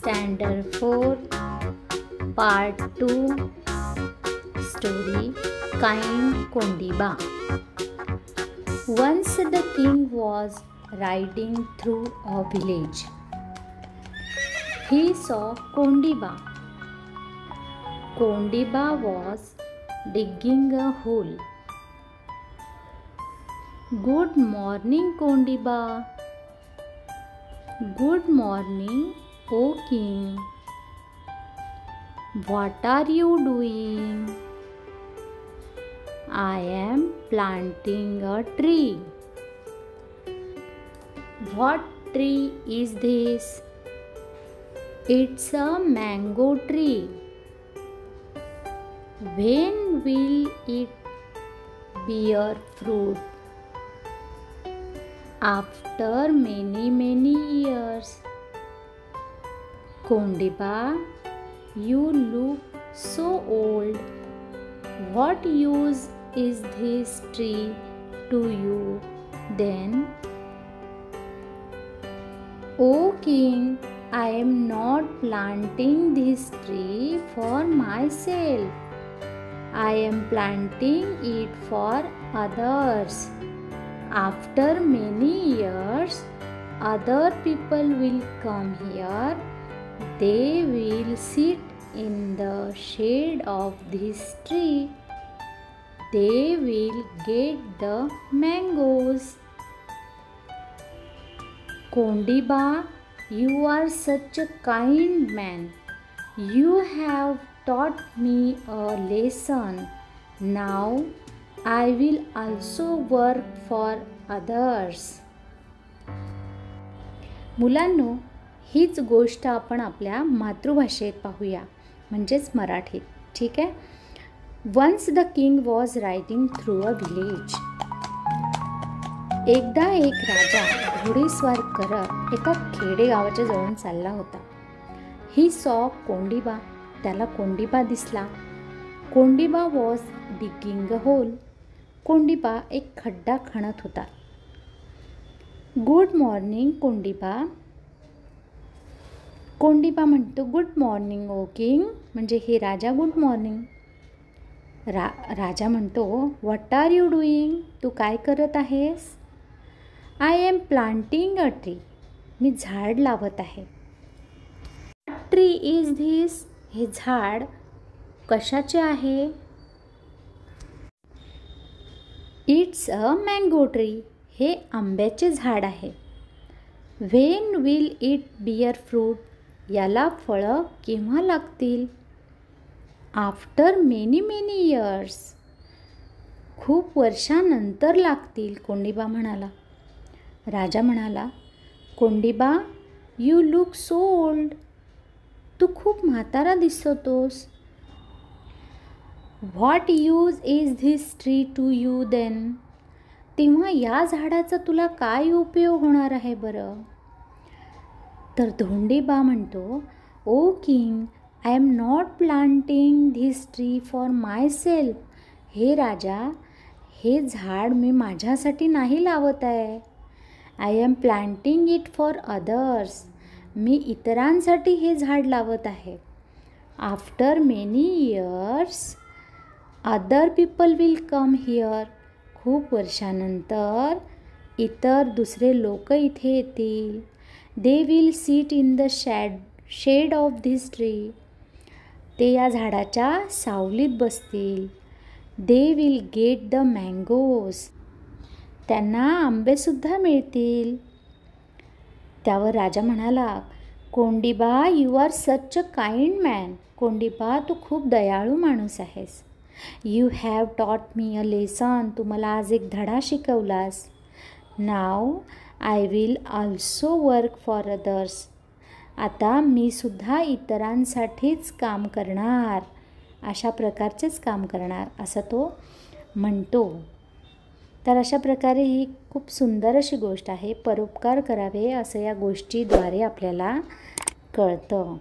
Standard 4 Part 2 Story Kind Kondiba. Once the king was riding through a village. He saw Kondiba. Kondiba was digging a hole. Good morning, Kondiba. Good morning, O king. What are you doing? I am planting a tree. What tree is this? It's a mango tree. When will it bear fruit? After many years. Kondiba, you look so old. What use is this tree to you then? O king, I am not planting this tree for myself. I am planting it for others. After many years, other people will come here. They will sit in the shade of this tree. They will get the mangoes. Kondiba, you are such a kind man. You have taught me a lesson. Now I will also work for others. मुलांनो, हीच गोष्ट आपण आपल्या मातृभाषेत पाहूया, म्हणजेच मराठीत. ठीक आहे. Once the king was riding through a village. एकदा एक राजा घोडेस्वार करत एका खेडेगावाच्या जवळ चालला होता. He saw Kondiba. त्याला कोंडिबा दिसला. Kondiba was digging a whole. Kondiba एक खड्डा खणत होता. Good morning Kondiba. कोंडिबा म्हणतो गुड मॉर्निंग ओ किंग, म्हणजे हे राजा गुड मॉर्निंग. राजा म्हणतो व्हॉट आर यू डुईंग. तू काय करत आहेस. I am planting a tree. मी झाड लावत आहे. What tree is this. हे झाड कशाचे आहे. It's a mango tree. हे आंब्याचे झाड आहे. When will it bear fruit. याला फळं केव्हा लागतील. After many years. खूप वर्षानंतर लागतील. कोंडिबा म्हणाला. राजा म्हणाला Kondiba, you look so old. तू खूप म्हातारा दिसतोस. What use is this tree to you then. तेव्हा या झाडाचा तुला काय उपयोग होणार आहे बरं. तर धोंडेबा म्हणतो O king, I am not planting this tree for myself. हे राजा, हे झाड मी माझ्यासाठी नाही लावत आहे. I am planting it for others. मी इतरांसाठी हे झाड लावत आहे. After many years other people will come here. खूप वर्षानंतर इतर दुसरे लोक इथे येतील. They will sit in the shade of this tree. ते या झाडाच्या सावलीत बसतील. They will get the mangoes. त्यांना आंबेसुद्धा मिळतील. त्यावर राजा म्हणाला Kondiba, you are such a kind man. Kondiba, तू खूप दयाळू माणूस आहेस. You have taught me a lesson. तू मला आज एक धडा शिकवलास. Now I will also work for others. आता मी सुद्धा इतरांसाठीच काम करणार. अशा प्रकारचेच काम करणार असं तो म्हणतो. तर अशा प्रकारे ही खूप सुंदर अशी गोष्ट आहे. परोपकार करावे असं या गोष्टीद्वारे आपल्याला कळतं.